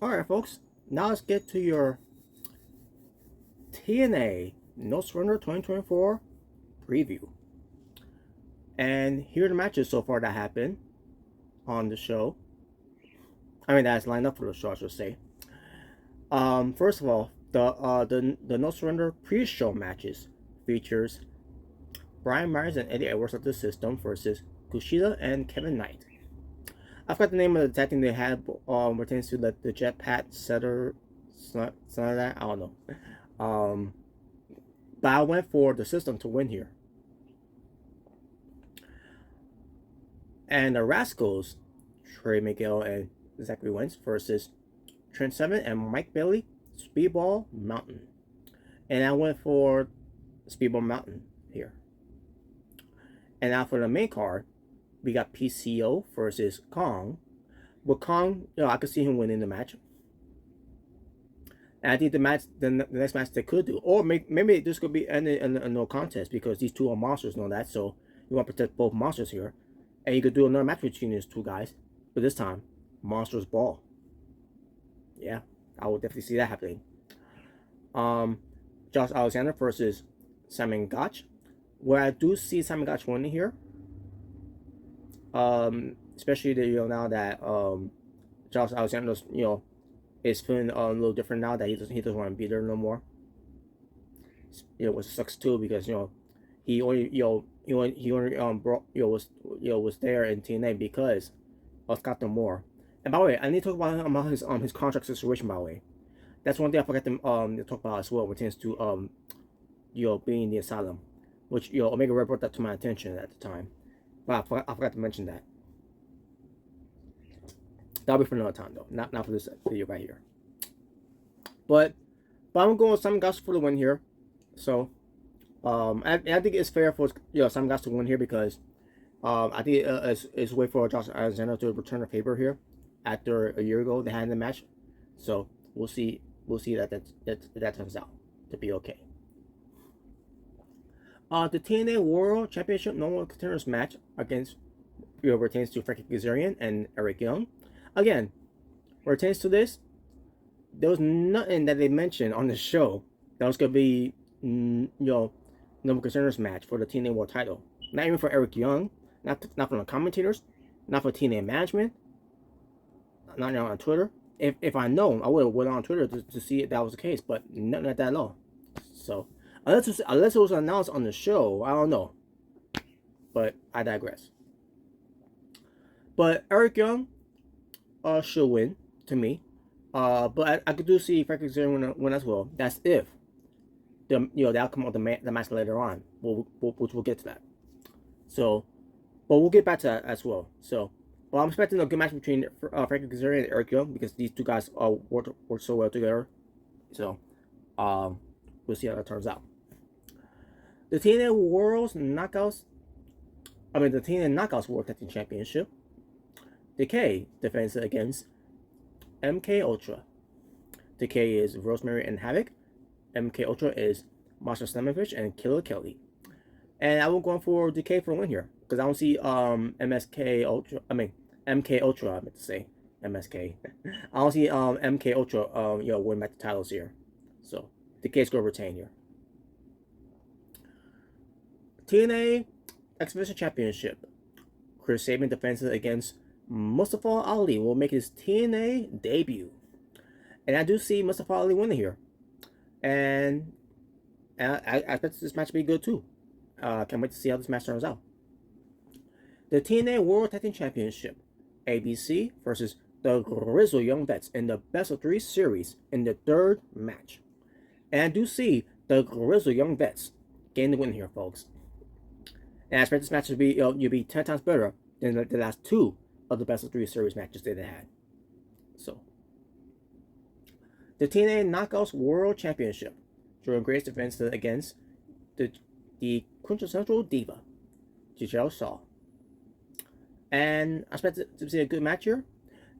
Alright, folks, now let's get to your TNA No Surrender 2024 preview. And here are the matches so far that happened on the show. I mean, that's lined up for the show, I should say. First of all, the No Surrender pre-show matches features Brian Myers and Eddie Edwards of the System versus Kushida and Kevin Knight. I forgot the name of the tag team they had. Pertains to the Jetpack Setter, something like that. I don't know. But I went for the System to win here. And the Rascals, Trey Miguel and Zachary Wentz versus Trent Seven and Mike Bailey, Speedball Mountain. And I went for Speedball Mountain here. And now for the main card, we got PCO versus Kong. With Kong, I could see him winning the match. And I think the next match they could do, or maybe this could be a no contest because these two are monsters and all that. So you want to protect both monsters here, and you could do another match between these two guys. But this time, Monsters Ball. Yeah, I would definitely see that happening. Josh Alexander versus Simon Gotch, where I do see Simon Gotch winning here. Especially now that Josh Alexander's is feeling a little different now that he doesn't want to be there no more. Which sucks too because he only was there in TNA because of Scott D'Amore. And by the way, I need to talk about his contract situation. By the way, that's one thing I forgot to talk about as well, when it comes to being in the asylum, which Omega Red brought that to my attention at the time. But I forgot to mention that. That'll be for another time though, not for this video right here. But I'm going with Simon Gotch for the win here. So I think it's fair for Simon Gotch to win here because I think it's a way for Josh Alexander to return a favor here after a year ago they had in the match. So we'll see that turns out to be okay. The TNA World Championship Normal Contenders match against pertains to Frankie Kazarian and Eric Young. Again, pertains to this, there was nothing that they mentioned on the show that was gonna be Normal Contenders match for the TNA World Title. Not even for Eric Young, not from the commentators, not for TNA management, not on Twitter. If I know, I would have went on Twitter to see if that was the case, but nothing like that at all. So unless it was announced on the show, I don't know. But I digress. But Eric Young should win to me. But I could do see Frankie Kazarian win as well. That's if the outcome of the match later on, which we'll get to that. So, but we'll get back to that as well. So, I'm expecting a good match between Frankie Kazarian and Eric Young because these two guys work so well together. So, we'll see how that turns out. The TNA Knockouts World Tag Team Championship. Decay defends against MK Ultra. Decay is Rosemary and Havoc. MK Ultra is Master Slamovich and Killer Kelly. And I will go for Decay for a win here because I don't see MK Ultra. I meant to say MSK. I don't see MK Ultra win back the titles here. So Decay's going to retain here. TNA Exhibition Championship. Chris Sabin defends against Mustafa Ali will make his TNA debut. And I do see Mustafa Ali winning here. And I expect this match to be good too. Can't wait to see how this match turns out. The TNA World Tag Team Championship. ABC versus the Grizzled Young Vets in the Best of 3 series in the third match. And I do see the Grizzled Young Vets getting the win here, folks. And I expect this match to be 10 times better than the last 2 of the Best of 3 series matches that they had. So, the TNA Knockouts World Championship. Jordan Grace defends against the quintessential diva, Giselle Shaw. And I expect to see a good match here.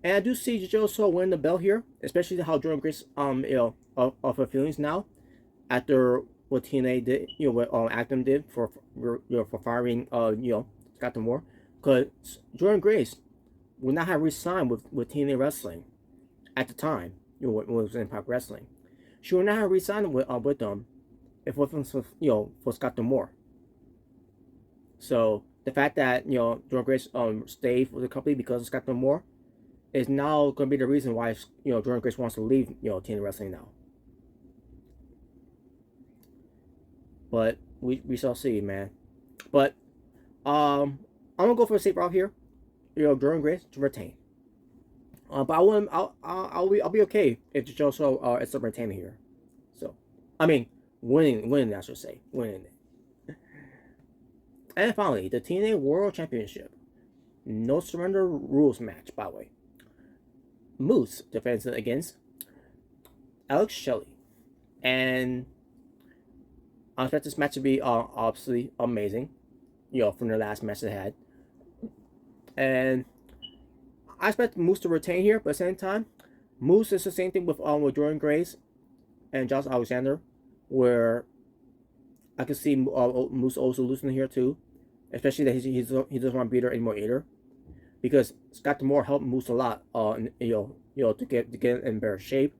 And I do see Giselle Shaw win the belt here, especially how Jordan Grace of her feelings now after what TNA did, what Acton did for firing Scott D'Amore, because Jordan Grace would not have re-signed with TNA Wrestling at the time, when it was in Impact Wrestling. She would not have re-signed with them if it wasn't for, for Scott D'Amore. So the fact that Jordynne Grace stayed with the company because of Scott D'Amore is now going to be the reason why Jordynne Grace wants to leave TNA Wrestling now. But we shall see, man. But I'm gonna go for a safe route here. Jordynne Grace to retain. But I'll be okay if the show it's a retaining here. So I mean winning I should say winning. And finally, the TNA World Championship. No surrender rules match, by the way. Moose defends against Alex Shelley. And I expect this match to be obviously amazing. From the last match they had. And I expect Moose to retain here, but at the same time, Moose is the same thing with Jordynne Grace and Josh Alexander, where I can see Moose also losing here too, especially that he doesn't want to beat her anymore either, because Scott D'Amore helped Moose a lot, to get in better shape,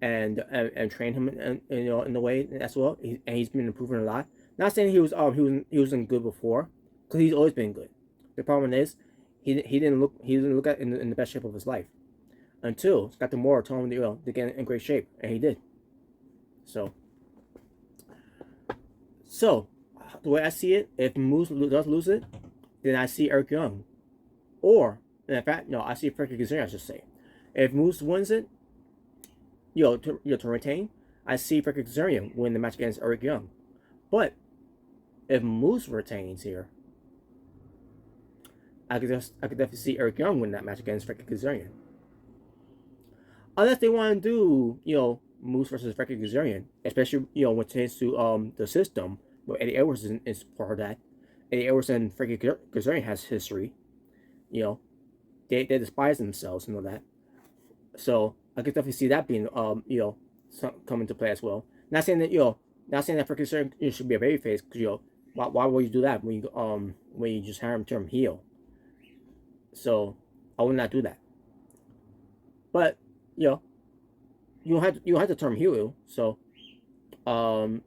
and train him in the way as well. He's been improving a lot. Not saying he wasn't good before, because he's always been good. The problem is he didn't look at in the best shape of his life until Scott D'Amore told him to get in great shape, and he did. So the way I see it, if Moose does lose it, then I see Eric Young, or in fact, no, I see Frederick Kazarian, I should say. If Moose wins it, to retain, I see Frederick Kazarian win the match against Eric Young. But if Moose retains here, I could definitely see Eric Young win that match against Frederick Kazarian. Unless they want to do, Moose versus Frederick Kazarian, especially, when it comes to the system, where Eddie Edwards is part of that. Eddie Edwards and Frederick Kazarian has history. They despise themselves and all that. So I could definitely see that being come into play as well. Not saying that Frederick Kazarian should be a babyface, because why would you do that when you just have him turn heel? So I would not do that. But you don't have to turn heel. So but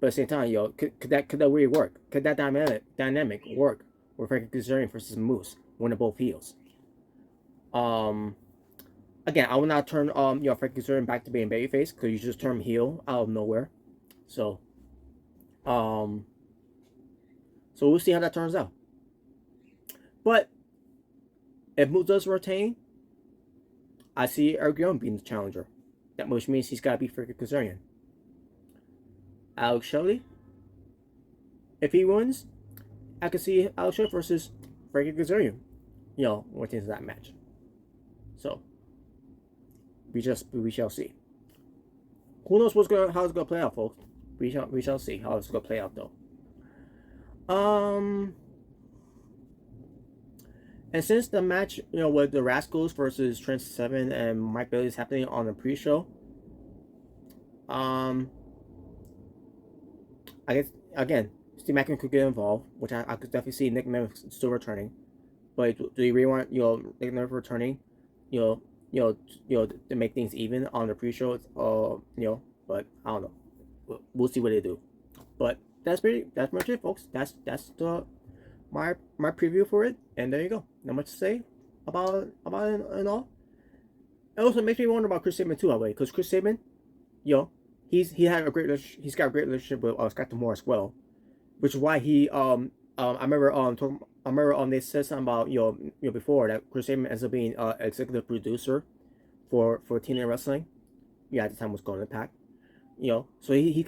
at the same time, could that really work? Could that dynamic work with Frederick Kazarian versus Moose, one of both heels? Again, I will not turn Frederick Kazarian back to being babyface, because you just turn him heel out of nowhere. So we'll see how that turns out. But if Moose does retain, I see Eric Young being the challenger. That which means he's got to be Frederick Kazarian. Alex Shelley, if he wins, I can see Alex Shelley versus Frederick Kazarian, when it into that match. So we shall see. Who knows how it's gonna play out, folks? We shall see how it's gonna play out, though. And since the match, with the Rascals versus Trent Seven and Mike Bailey is happening on the pre-show, I guess again Steve Maclin could get involved, which I could definitely see Nick Nemeth still returning. But do you really want Nick Nemeth returning, to make things even on the pre-show? But I don't know. We'll see what they do. But that's much it, folks. That's my preview for it, and there you go. Not much to say about it and all. It also makes me wonder about Chris Sabin too, by the way, because Chris Sabin, he's got a great relationship with Scott D'Amore as well, which is why he I remember they said something about before that Chris Sabin ends up being executive producer for TNA Wrestling. At the time was going to Impact. So he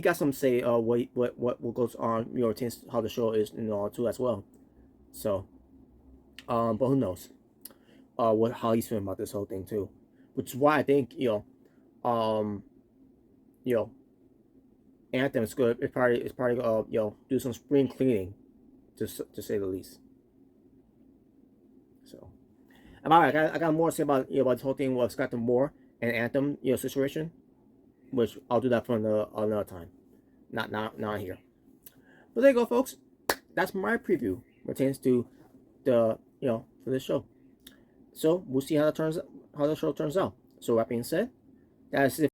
got some say what goes on, how the show is and all too as well. So but who knows how he's feeling about this whole thing too, which is why I think Anthem is good. It's probably do some spring cleaning, to say the least. So I got more to say about about this whole thing with Scott D'Amore and Anthem situation, which I'll do that for another time, not here. But there you go, folks. That's my preview pertains to the for this show. So we'll see how how the show turns out. So that being said, that is it